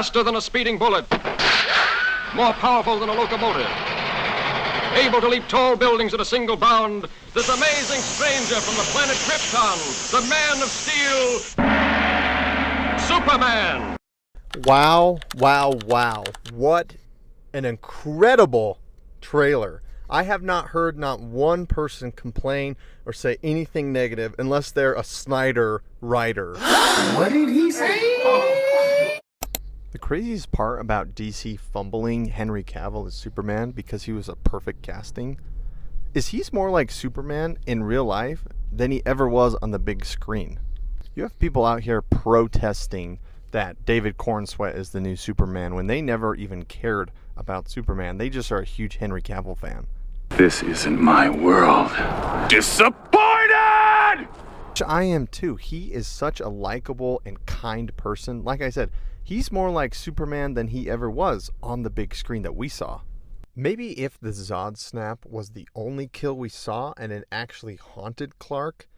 faster than a speeding bullet, more powerful than a locomotive, able to leap tall buildings at a single bound, this amazing stranger from the planet Krypton, the Man of Steel, Superman. Wow, wow, wow. What an incredible trailer. I have not heard not one person complain or say anything negative unless they're a Snyder writer. What did he say? The craziest part about DC fumbling Henry Cavill as Superman because he was a perfect casting is he's more like Superman in real life than he ever was on the big screen. You have people out here protesting that David Cornsweet is the new Superman when they never even cared about Superman. They just are a huge Henry Cavill fan. This isn't my world. Disappointed! Which I am too. He is such a likable and kind person. Like I said, he's more like Superman than he ever was on the big screen that we saw. Maybe if the Zod snap was the only kill we saw and it actually haunted Clark,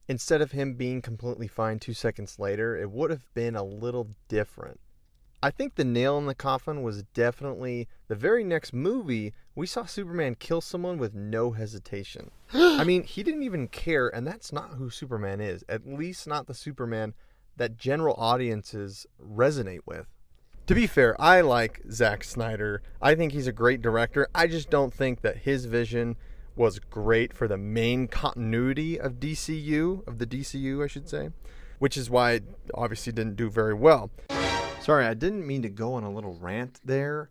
instead of him being completely fine 2 seconds later, it would have been a little different. I think the nail in the coffin was definitely the very next movie we saw Superman kill someone with no hesitation. I mean, he didn't even care, and that's not who Superman is. At least not the Superman that general audiences resonate with. To be fair, I like Zack Snyder. I think he's a great director. I just don't think that his vision was great for the main continuity of the DCU, I should say, which is why it obviously didn't do very well. Sorry, I didn't mean to go on a little rant there.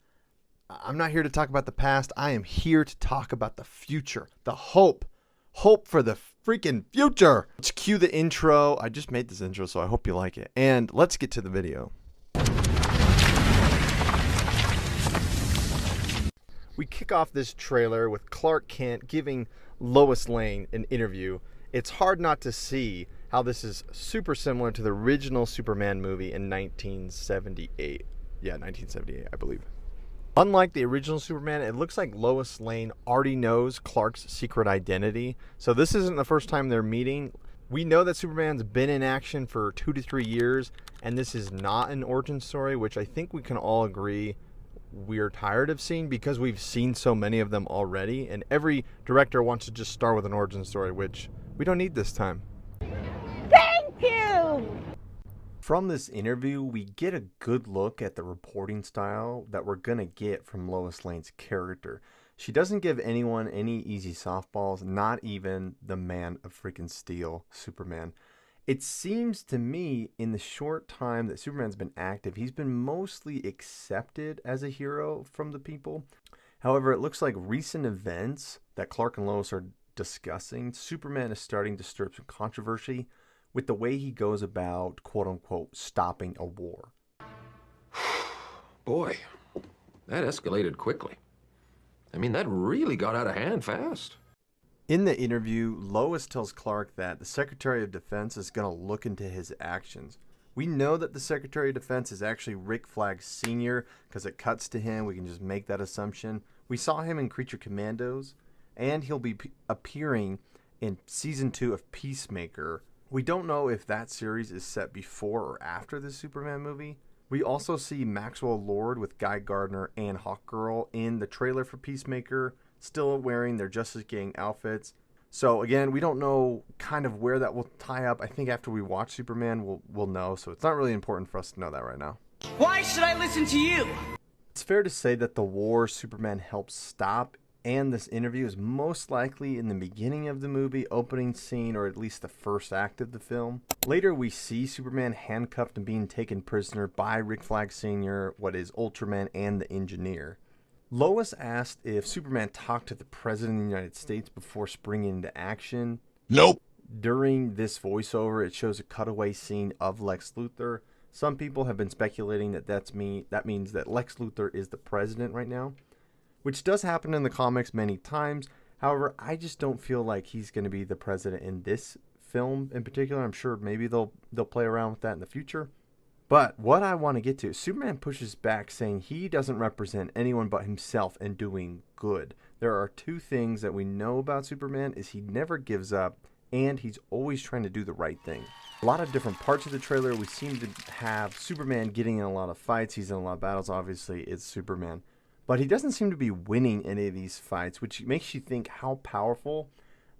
I'm not here to talk about the past. I am here to talk about the future, the hope for the freaking future. Let's cue the intro. I just made this intro, so I hope you like it. And let's get to the video. We kick off this trailer with Clark Kent giving Lois Lane an interview. It's hard not to see how this is super similar to the original Superman movie in 1978. Yeah, 1978, I believe. Unlike the original Superman, it looks like Lois Lane already knows Clark's secret identity. So this isn't the first time they're meeting. We know that Superman's been in action for 2 to 3 years, and this is not an origin story, which I think we can all agree we're tired of seeing because we've seen so many of them already, and every director wants to just start with an origin story, which we don't need this time. Thank you! From this interview, we get a good look at the reporting style that we're going to get from Lois Lane's character. She doesn't give anyone any easy softballs, not even the Man of freaking Steel, Superman. It seems to me, in the short time that Superman's been active, he's been mostly accepted as a hero from the people. However, it looks like recent events that Clark and Lois are discussing, Superman is starting to stir up some controversy with the way he goes about, quote-unquote, stopping a war. Boy, that escalated quickly. I mean, that really got out of hand fast. In the interview, Lois tells Clark that the Secretary of Defense is going to look into his actions. We know that the Secretary of Defense is actually Rick Flag Sr. because it cuts to him. We can just make that assumption. We saw him in Creature Commandos, and he'll be appearing in Season 2 of Peacemaker. We don't know if that series is set before or after the Superman movie. We also see Maxwell Lord with Guy Gardner and Hawkgirl in the trailer for Peacemaker, still wearing their Justice Gang outfits. So again, we don't know kind of where that will tie up. I think after we watch Superman, we'll know. So it's not really important for us to know that right now. Why should I listen to you? It's fair to say that the war Superman helps stop and this interview is most likely in the beginning of the movie, opening scene, or at least the first act of the film. Later, we see Superman handcuffed and being taken prisoner by Rick Flag Sr., what is Ultraman, and the Engineer. Lois asked if Superman talked to the President of the United States before springing into action. Nope. During this voiceover, it shows a cutaway scene of Lex Luthor. Some people have been speculating that that means that Lex Luthor is the president right now, which does happen in the comics many times. However, I just don't feel like he's going to be the president in this film in particular. I'm sure maybe they'll play around with that in the future. But what I want to get to, Superman pushes back saying he doesn't represent anyone but himself and doing good. There are two things that we know about Superman is he never gives up and he's always trying to do the right thing. A lot of different parts of the trailer. We seem to have Superman getting in a lot of fights. He's in a lot of battles. Obviously, it's Superman. But he doesn't seem to be winning any of these fights, which makes you think how powerful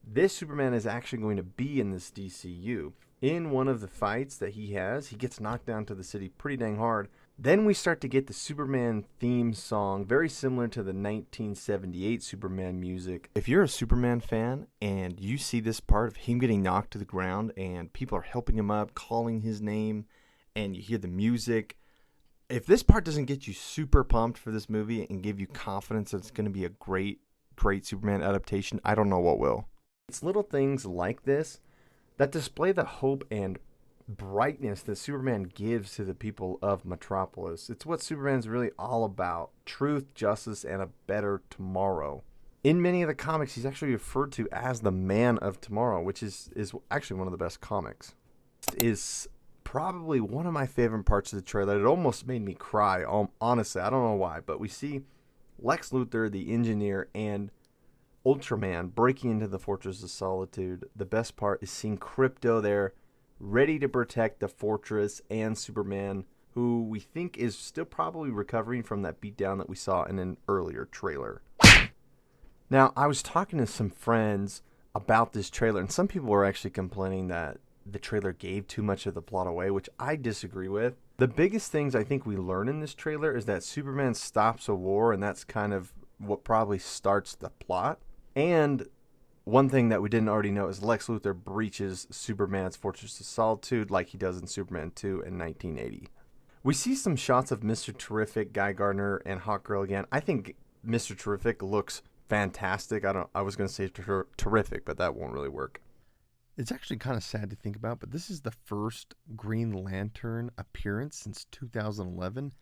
this Superman is actually going to be in this DCU. In one of the fights that he has, he gets knocked down to the city pretty dang hard. Then we start to get the Superman theme song, very similar to the 1978 Superman music. If you're a Superman fan and you see this part of him getting knocked to the ground and people are helping him up, calling his name, and you hear the music, if this part doesn't get you super pumped for this movie and give you confidence that it's going to be a great Superman adaptation, I don't know what will. It's little things like this that display the hope and brightness that Superman gives to the people of Metropolis. It's what Superman's really all about: truth, justice, and a better tomorrow. In many of the comics, he's actually referred to as the Man of Tomorrow, which is actually one of the best comics. It is probably one of my favorite parts of the trailer. It almost made me cry, honestly. I don't know why, but we see Lex Luthor, the engineer, and Ultraman breaking into the Fortress of Solitude. The best part is seeing Krypto there, ready to protect the fortress, and Superman, who we think is still probably recovering from that beatdown that we saw in an earlier trailer. Now, I was talking to some friends about this trailer, and some people were actually complaining that the trailer gave too much of the plot away, which I disagree with. The biggest things I think we learn in this trailer is that Superman stops a war, and that's kind of what probably starts the plot. And one thing that we didn't already know is Lex Luthor breaches Superman's Fortress of Solitude like he does in Superman 2 in 1980. We see some shots of Mr. Terrific, Guy Gardner, and Hawkgirl again. I think Mr. Terrific looks fantastic. I was going to say terrific, but that won't really work. It's actually kind of sad to think about, but this is the first Green Lantern appearance since 2011.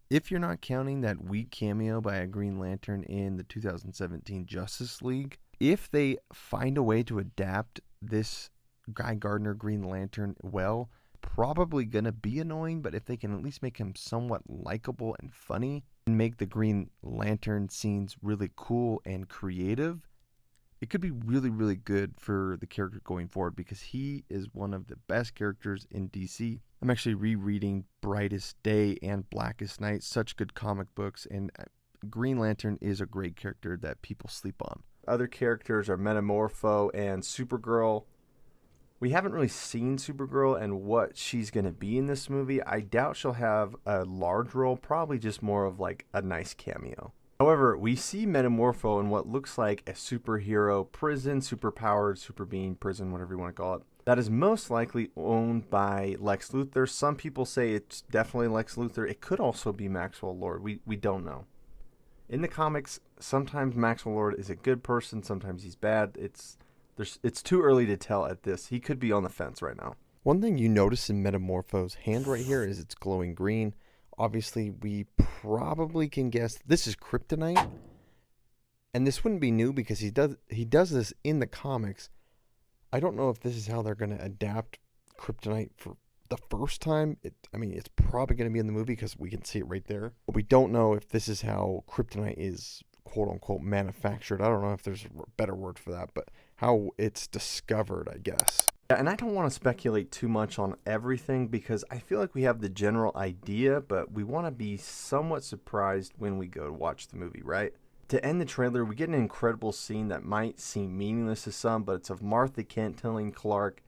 If you're not counting that weak cameo by a Green Lantern in the 2017 Justice League. If they find a way to adapt this Guy Gardner Green Lantern well, probably going to be annoying, but if they can at least make him somewhat likable and funny and make the Green Lantern scenes really cool and creative, it could be really, really good for the character going forward, because he is one of the best characters in DC. I'm actually rereading Brightest Day and Blackest Night, such good comic books, and Green Lantern is a great character that people sleep on. Other characters are Metamorpho and Supergirl. We haven't really seen Supergirl and what she's going to be in this movie. I doubt she'll have a large role, probably just more of like a nice cameo. However, we see Metamorpho in what looks like a superhero prison, superpowered, super being prison, whatever you want to call it, that is most likely owned by Lex Luthor. Some people say it's definitely Lex Luthor. It could also be Maxwell Lord. We don't know. In the comics, sometimes Maxwell Lord is a good person, sometimes he's bad. It's too early to tell at this. He could be on the fence right now. One thing you notice in Metamorpho's hand right here is it's glowing green. Obviously, we probably can guess this is kryptonite. And this wouldn't be new because he does this in the comics. I don't know if this is how they're going to adapt kryptonite for the first time. It's probably going to be in the movie because we can see it right there. But we don't know if this is how kryptonite is quote-unquote manufactured. I don't know if there's a better word for that, but how it's discovered, I guess. Yeah, and I don't want to speculate too much on everything because I feel like we have the general idea, but we want to be somewhat surprised when we go to watch the movie, right? To end the trailer, we get an incredible scene that might seem meaningless to some, but it's of Martha Kent telling Clark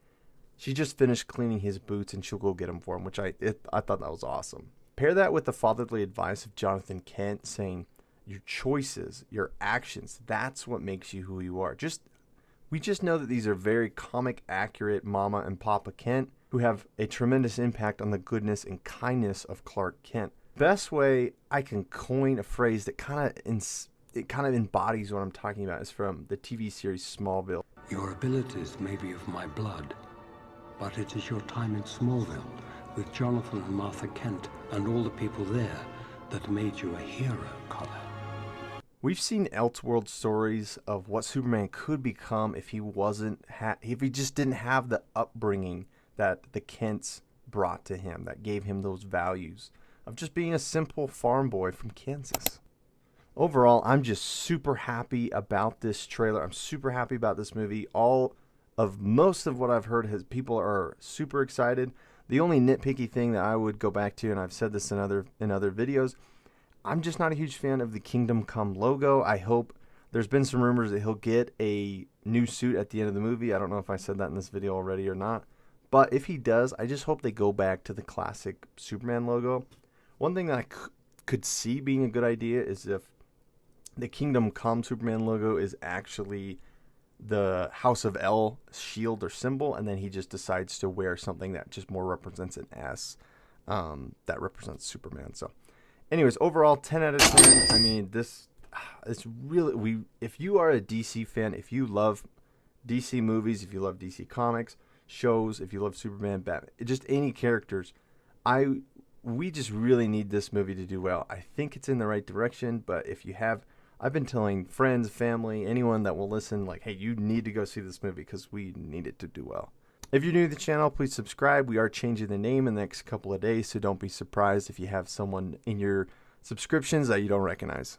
she just finished cleaning his boots and she'll go get them for him, which I thought that was awesome. Pair that with the fatherly advice of Jonathan Kent saying, your choices, your actions, that's what makes you who you are. We just know that these are very comic accurate Mama and Papa Kent who have a tremendous impact on the goodness and kindness of Clark Kent. Best way I can coin a phrase that kind of embodies what I'm talking about is from the TV series Smallville. Your abilities may be of my blood, but it is your time in Smallville with Jonathan and Martha Kent and all the people there that made you a hero, Connor. We've seen Elseworld stories of what Superman could become if he if he just didn't have the upbringing that the Kents brought to him, that gave him those values of just being a simple farm boy from Kansas. Overall, I'm just super happy about this trailer. I'm super happy about this movie. All of most of what I've heard, people are super excited. The only nitpicky thing that I would go back to, and I've said this in other videos, I'm just not a huge fan of the Kingdom Come logo. I hope, there's been some rumors that he'll get a new suit at the end of the movie. I don't know if I said that in this video already or not. But if he does, I just hope they go back to the classic Superman logo. One thing that I could see being a good idea is if the Kingdom Come Superman logo is actually the House of L shield or symbol, and then he just decides to wear something that just more represents an S that represents Superman. So anyways, overall 10 out of 10. I mean, it's really, if you are a DC fan, if you love DC movies, if you love DC comics, shows, if you love Superman, Batman, just any characters, we just really need this movie to do well. I think it's in the right direction, but if you have, I've been telling friends, family, anyone that will listen, like, hey, you need to go see this movie because we need it to do well. If you're new to the channel, please subscribe. We are changing the name in the next couple of days, so don't be surprised if you have someone in your subscriptions that you don't recognize.